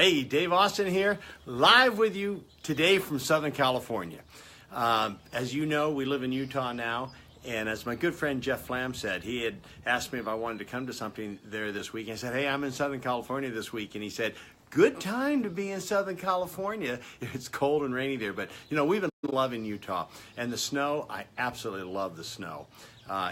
Hey, Dave Austin here, live with you today from Southern California. As you know, we live in Utah now, and as my good friend Jeff Flam said, he had asked me if I wanted to come to something there this week. And I said, hey, I'm in Southern California this week. And he said, good time to be in Southern California. It's cold and rainy there, but you know, we've been loving Utah. And the snow, I absolutely love the snow.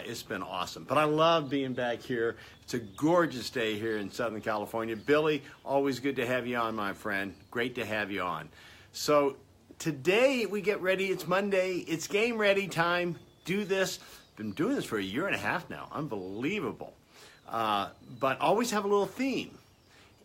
It's been awesome. But I love being back here. It's a gorgeous day here in Southern California. Billy, always good to have you on, my friend. Great to have you on. So today we get ready. It's Monday. It's game ready time. Do this. Been doing this for a year and a half now. Unbelievable. But always have a little theme.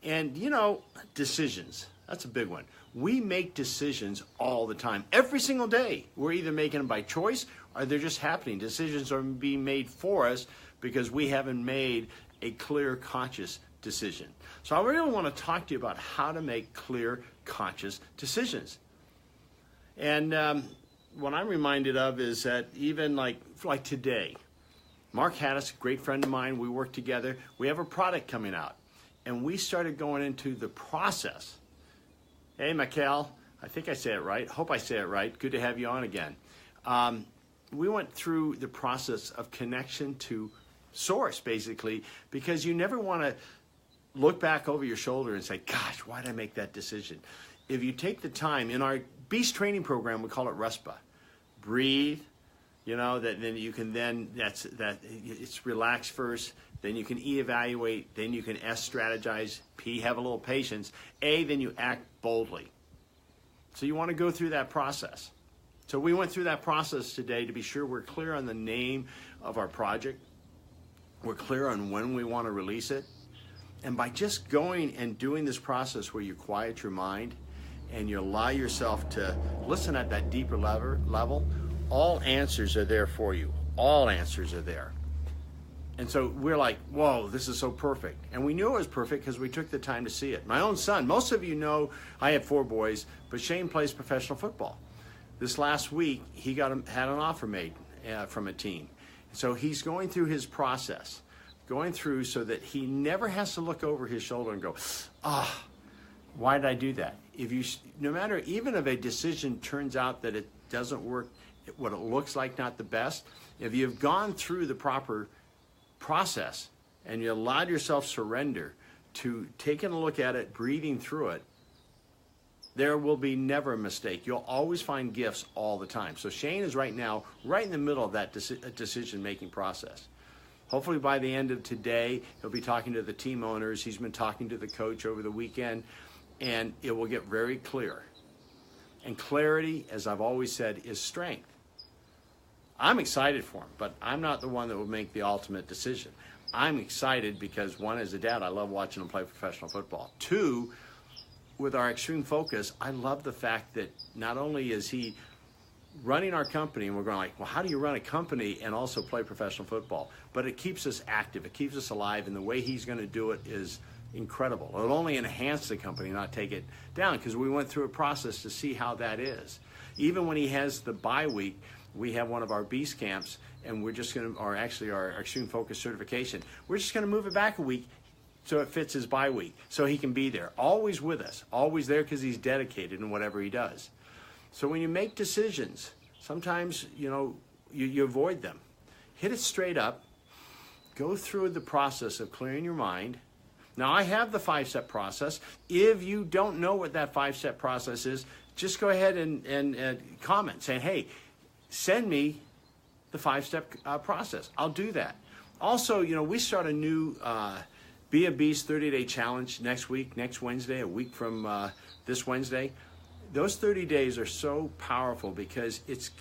And, you know, decisions. That's a big one. We make decisions all the time. Every single day. We're either making them by choice or they're just happening. Decisions are being made for us because we haven't made a clear, conscious decision. So I really want to talk to you about how to make clear, conscious decisions. And what I'm reminded of is that even like today, Mark Haddis, a great friend of mine, we work together. We have a product coming out. And we started going into the process. Hey, Mikhail, I think I say it right. Hope I say it right. Good to have you on again. We went through the process of connection to source, basically, because you never want to look back over your shoulder and say, gosh, why did I make that decision? If you take the time, in our Beast training program, we call it RESPA. Breathe, you know, then you can it's relax first, then you can E, evaluate, then you can S, strategize, P, have a little patience, A, then you act boldly. So you want to go through that process. So we went through that process today to be sure we're clear on the name of our project. We're clear on when we want to release it. And by just going and doing this process where you quiet your mind and you allow yourself to listen at that deeper level, all answers are there for you. All answers are there. And so we're like, whoa, this is so perfect. And we knew it was perfect because we took the time to see it. My own son, most of you know I have 4 boys, but Shane plays professional football. This last week, he had an offer made from a team. So he's going through his process, going through so that he never has to look over his shoulder and go, why did I do that? No matter, even if a decision turns out that it doesn't work, what it looks like not the best, if you've gone through the proper process and you allowed yourself surrender to taking a look at it, breathing through it, there will be never a mistake. You'll always find gifts all the time. So Shane is right now right in the middle of that decision-making process. Hopefully by the end of today, he'll be talking to the team owners. He's been talking to the coach over the weekend, and it will get very clear. And clarity, as I've always said, is strength. I'm excited for him, but I'm not the one that will make the ultimate decision. I'm excited because, 1, as a dad, I love watching him play professional football. 2, with our extreme focus, I love the fact that not only is he running our company, and we're going like, well, how do you run a company and also play professional football? But it keeps us active, it keeps us alive, and the way he's going to do it is incredible. It'll only enhance the company, not take it down, because we went through a process to see how that is. Even when he has the bye week, we have one of our Beast camps, and we're just going to, or actually our Extreme Focus certification, we're just going to move it back a week so it fits his bye week, so he can be there, always with us, always there because he's dedicated in whatever he does. So when you make decisions, sometimes, you know, you avoid them. Hit it straight up. Go through the process of clearing your mind. Now, I have the 5-step process. If you don't know what that 5-step process is, just go ahead and comment saying, hey, send me the 5-step process. I'll do that. Also, you know, we start a new Be a Beast 30-day challenge next week, next Wednesday, a week from this Wednesday. Those 30 days are so powerful because it's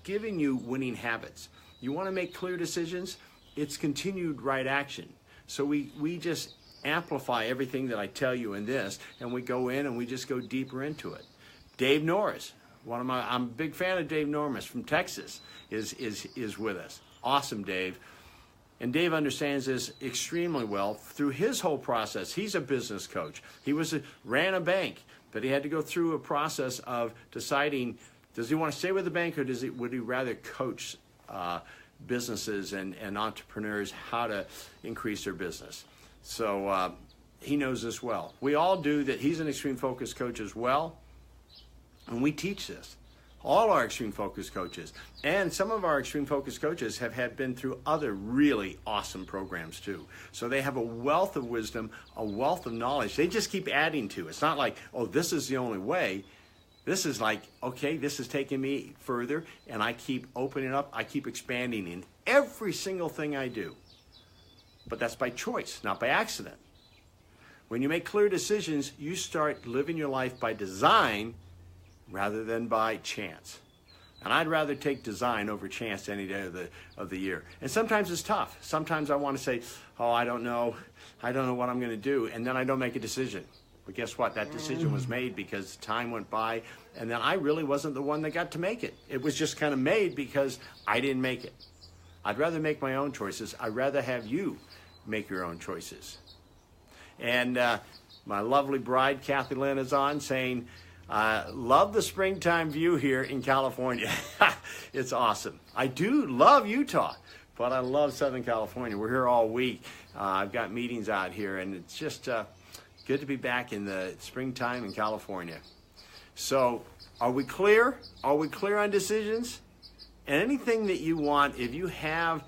giving you winning habits. You want to make clear decisions? It's continued right action. So we just amplify everything that I tell you in this, and we go in and we just go deeper into it. Dave Norris, I'm a big fan of Dave Norris from Texas, is with us. Awesome, Dave. And Dave understands this extremely well through his whole process. He's a business coach. He ran a bank, but he had to go through a process of deciding, does he want to stay with the bank or would he rather coach businesses and entrepreneurs how to increase their business? So he knows this well. We all do that. He's an extreme focus coach as well, and we teach this. All our extreme focus coaches, and some of our extreme focus coaches have been through other really awesome programs too. So they have a wealth of wisdom, a wealth of knowledge. They just keep adding to it. It's not like, oh, this is the only way. This is like, okay, this is taking me further, and I keep opening up, I keep expanding in every single thing I do. But that's by choice, not by accident. When you make clear decisions, you start living your life by design rather than by chance. And I'd rather take design over chance any day of the year. And sometimes it's tough. Sometimes I want to say, oh, I don't know what I'm going to do, and then I don't make a decision. But guess what? That decision was made because time went by, and then I really wasn't the one that got to make it. It was just kind of made because I didn't make it. I'd rather make my own choices. I'd rather have you make your own choices. And my lovely bride, Kathy Lynn, is on saying, love the springtime view here in California. It's awesome. I do love Utah, but I love Southern California. We're here all week. I've got meetings out here, and it's just good to be back in the springtime in California. So are we clear? Are we clear on decisions? And anything that you want, if you have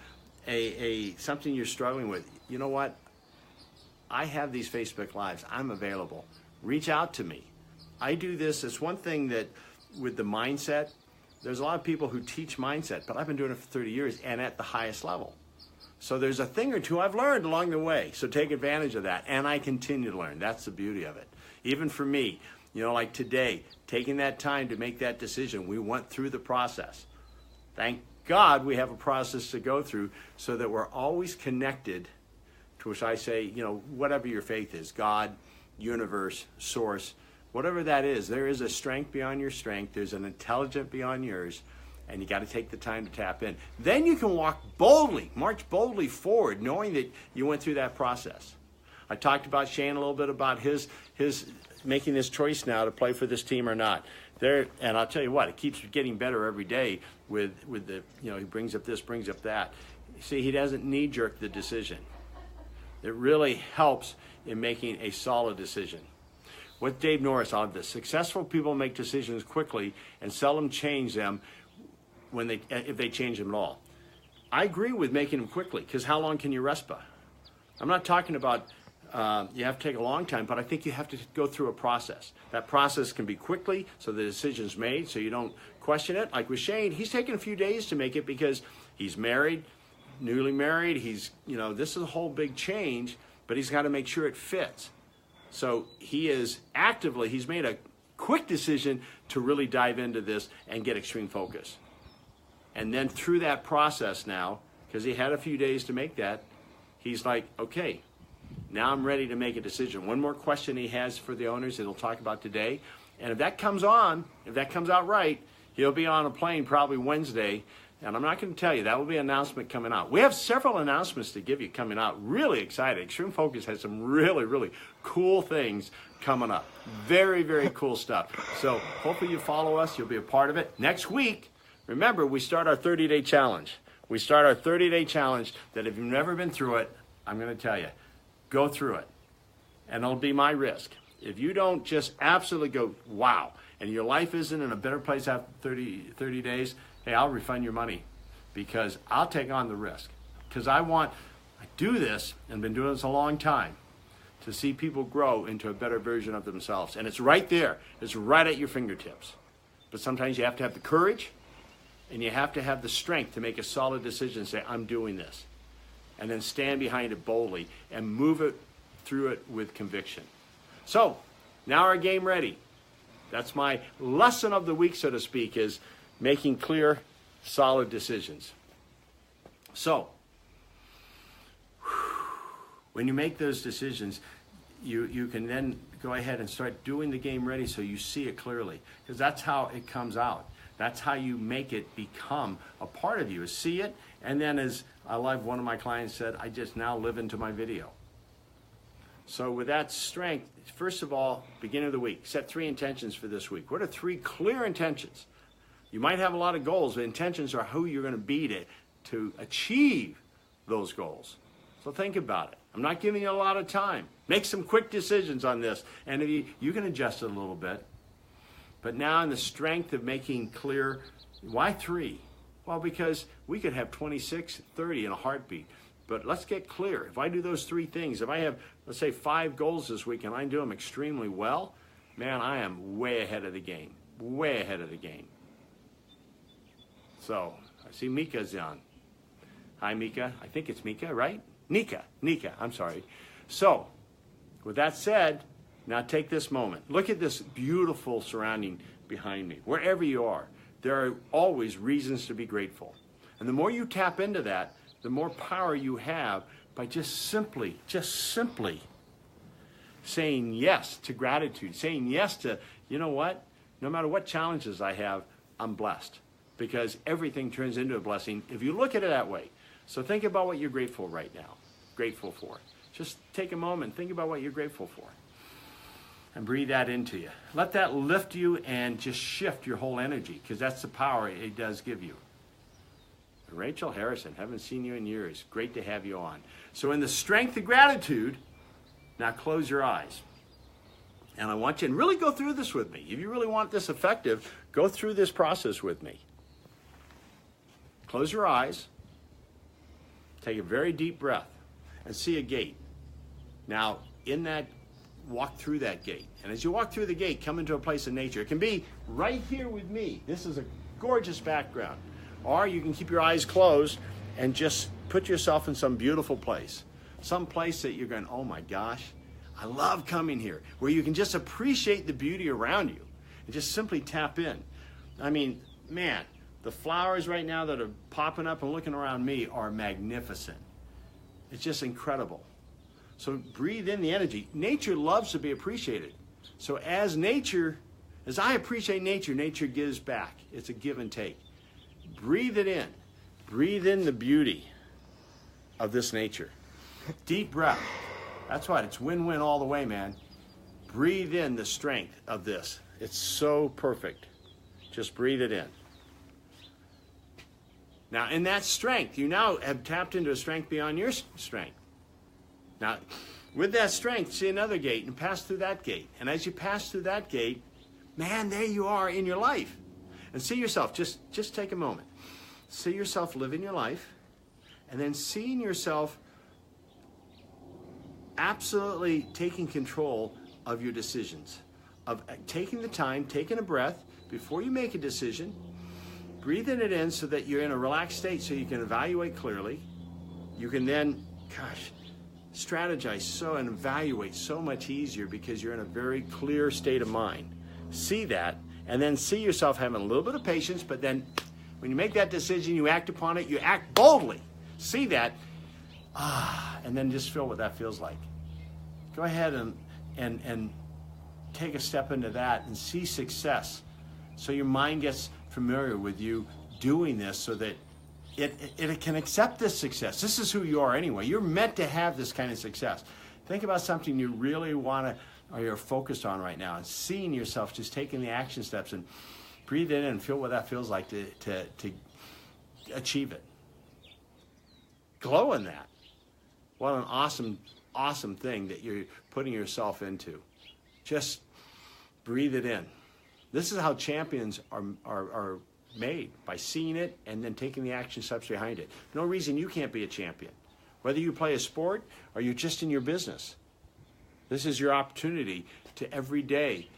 something you're struggling with, you know what? I have these Facebook Lives. I'm available. Reach out to me. I do this. It's one thing that with the mindset, there's a lot of people who teach mindset, but I've been doing it for 30 years and at the highest level. So there's a thing or two I've learned along the way. So take advantage of that. And I continue to learn. That's the beauty of it. Even for me, you know, like today, taking that time to make that decision, we went through the process. Thank God we have a process to go through so that we're always connected to, which I say, you know, whatever your faith is, God, universe, source, whatever that is, there is a strength beyond your strength. There's an intelligence beyond yours, and you got to take the time to tap in. Then you can walk boldly, march boldly forward, knowing that you went through that process. I talked about Shane a little bit about his making this choice now to play for this team or not. And I'll tell you what, it keeps getting better every day with the, you know, he brings up this, brings up that. See, he doesn't knee-jerk the decision. It really helps in making a solid decision. With Dave Norris on this, successful people make decisions quickly and seldom change them if they change them at all. I agree with making them quickly, because how long can you RESPA? I'm not talking about you have to take a long time, but I think you have to go through a process. That process can be quickly, so the decision's made, so you don't question it. Like with Shane, he's taken a few days to make it because he's married, newly married. He's, you know, this is a whole big change, but he's got to make sure it fits. So he's made a quick decision to really dive into this and get extreme focus. And then through that process now, because he had a few days to make that, he's like, okay, now I'm ready to make a decision. One more question he has for the owners that he'll talk about today. And if that comes out right, he'll be on a plane probably Wednesday. And I'm not going to tell you, that will be an announcement coming out. We have several announcements to give you coming out. Really excited. Extreme Focus has some really, really cool things coming up. Very, very cool stuff. So hopefully you follow us. You'll be a part of it. Next week, remember, we start our 30-day challenge. We start our 30-day challenge that if you've never been through it, I'm going to tell you, go through it. And it'll be my risk. If you don't just absolutely go, wow, and your life isn't in a better place after 30 days, hey, I'll refund your money because I'll take on the risk. Because I do this and been doing this a long time to see people grow into a better version of themselves. And it's right there. It's right at your fingertips. But sometimes you have to have the courage and you have to have the strength to make a solid decision and say, I'm doing this. And then stand behind it boldly and move it through it with conviction. So, now our game ready. That's my lesson of the week, so to speak, is making clear, solid decisions. So, when you make those decisions, you can then go ahead and start doing the game ready so you see it clearly. Because that's how it comes out. That's how you make it become a part of you, is see it, and then as I love one of my clients said, I just now live into my video. So with that strength, first of all, beginning of the week, set 3 intentions for this week. What are 3 clear intentions? You might have a lot of goals, but intentions are who you're going to be to achieve those goals. So think about it. I'm not giving you a lot of time. Make some quick decisions on this. And if you can adjust it a little bit. But now in the strength of making clear, why 3? Well, because we could have 26, 30 in a heartbeat. But let's get clear. If I do those 3 things, if I have, let's say, 5 goals this week and I do them extremely well, man, I am way ahead of the game. Way ahead of the game. So, I see Mika's on. Hi, Mika. I think it's Mika, right? Nika, I'm sorry. So, with that said, now take this moment. Look at this beautiful surrounding behind me. Wherever you are, there are always reasons to be grateful. And the more you tap into that, the more power you have by just simply saying yes to gratitude, saying yes to, you know what? No matter what challenges I have, I'm blessed. Because everything turns into a blessing if you look at it that way. So think about what you're grateful right now, grateful for. Just take a moment, think about what you're grateful for. And breathe that into you. Let that lift you and just shift your whole energy, because that's the power it does give you. Rachel Harrison, haven't seen you in years. Great to have you on. So in the strength of gratitude, now close your eyes. And I want you to really go through this with me. If you really want this effective, go through this process with me. Close your eyes. Take a very deep breath and see a gate. Now, in that, walk through that gate. And as you walk through the gate, come into a place of nature. It can be right here with me. This is a gorgeous background. Or you can keep your eyes closed and just put yourself in some beautiful place. Some place that you're going, oh my gosh, I love coming here. Where you can just appreciate the beauty around you and just simply tap in. I mean, man, the flowers right now that are popping up and looking around me are magnificent. It's just incredible. So breathe in the energy. Nature loves to be appreciated. So as I appreciate nature, nature gives back. It's a give and take. Breathe it in. Breathe in the beauty of this nature. Deep breath. That's right. It's win-win all the way, man. Breathe in the strength of this. It's so perfect. Just breathe it in. Now, in that strength, you now have tapped into a strength beyond your strength. Now, with that strength, see another gate and pass through that gate. And as you pass through that gate, man, there you are in your life. And see yourself, just take a moment. See yourself living your life, and then seeing yourself absolutely taking control of your decisions, of taking the time, taking a breath before you make a decision, breathing it in so that you're in a relaxed state so you can evaluate clearly. You can then, strategize and evaluate so much easier because you're in a very clear state of mind. See that, and then see yourself having a little bit of patience, but then when you make that decision, you act upon it, you act boldly. See that, and then just feel what that feels like. Go ahead and take a step into that and see success. So your mind gets familiar with you doing this so that it can accept this success. This is who you are anyway. You're meant to have this kind of success. Think about something you really want to, or you're focused on right now, and seeing yourself just taking the action steps and breathe in and feel what that feels like to achieve it. Glow in that. What an awesome thing that you're putting yourself into. Just breathe it in. This is how champions are made, by seeing it and then taking the action steps behind it. No reason you can't be a champion. Whether you play a sport or you're just in your business. This is your opportunity to every day.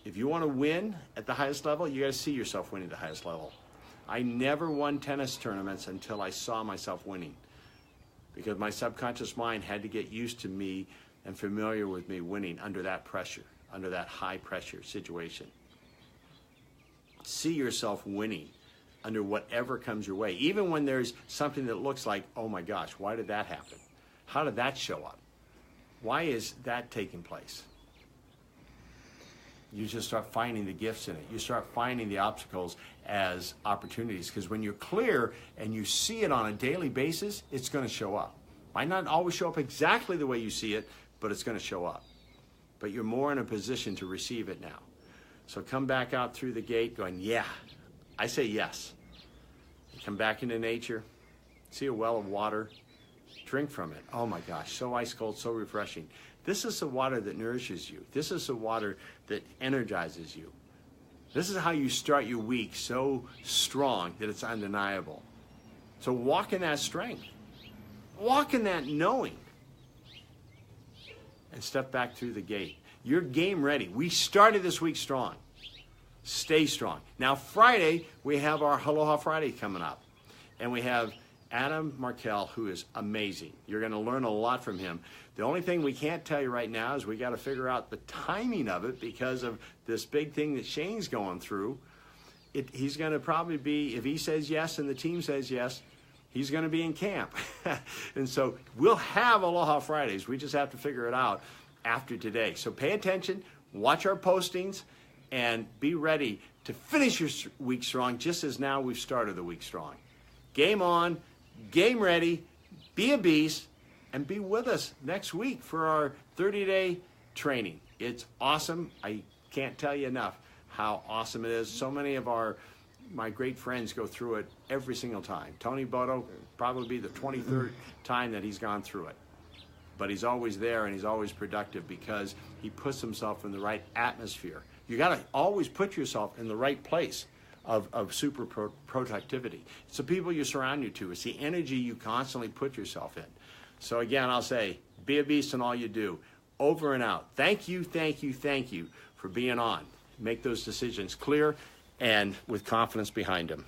If you want to win at the highest level, you got to see yourself winning at the highest level. I never won tennis tournaments until I saw myself winning, because my subconscious mind had to get used to me and familiar with me winning under that pressure, under that high pressure situation. See yourself winning under whatever comes your way, even when there's something that looks like, oh my gosh, why did that happen? How did that show up? Why is that taking place? You just start finding the gifts in it. You start finding the obstacles as opportunities, because when you're clear and you see it on a daily basis, it's going to show up. Might not always show up exactly the way you see it, but it's going to show up. But you're more in a position to receive it now. So come back out through the gate going, yeah, I say yes. Come back into nature, see a well of water, drink from it. Oh my gosh, so ice cold, so refreshing. This is the water that nourishes you. This is the water that energizes you. This is how you start your week so strong that it's undeniable. So walk in that strength. Walk in that knowing. And step back through the gate. You're game ready. We started this week strong. Stay strong. Now Friday, we have our Aloha Friday coming up. And we have Adam Markell, who is amazing. You're going to learn a lot from him. The only thing we can't tell you right now is we got to figure out the timing of it because of this big thing that Shane's going through. He's going to probably be, if he says yes and the team says yes, he's going to be in camp. And so we'll have Aloha Fridays. We just have to figure it out after today. So pay attention, watch our postings, and be ready to finish your week strong just as now we've started the week strong. Game on, game ready, be a beast, and be with us next week for our 30-day training. It's awesome. I can't tell you enough how awesome it is. So many of my great friends go through it every single time. Tony Bodo, probably the 23rd time that he's gone through it. But he's always there and he's always productive because he puts himself in the right atmosphere. You got to always put yourself in the right place of super productivity. It's the people you surround you to. It's the energy you constantly put yourself in. So again, I'll say, be a beast in all you do. Over and out. Thank you, thank you, thank you for being on. Make those decisions clear and with confidence behind them.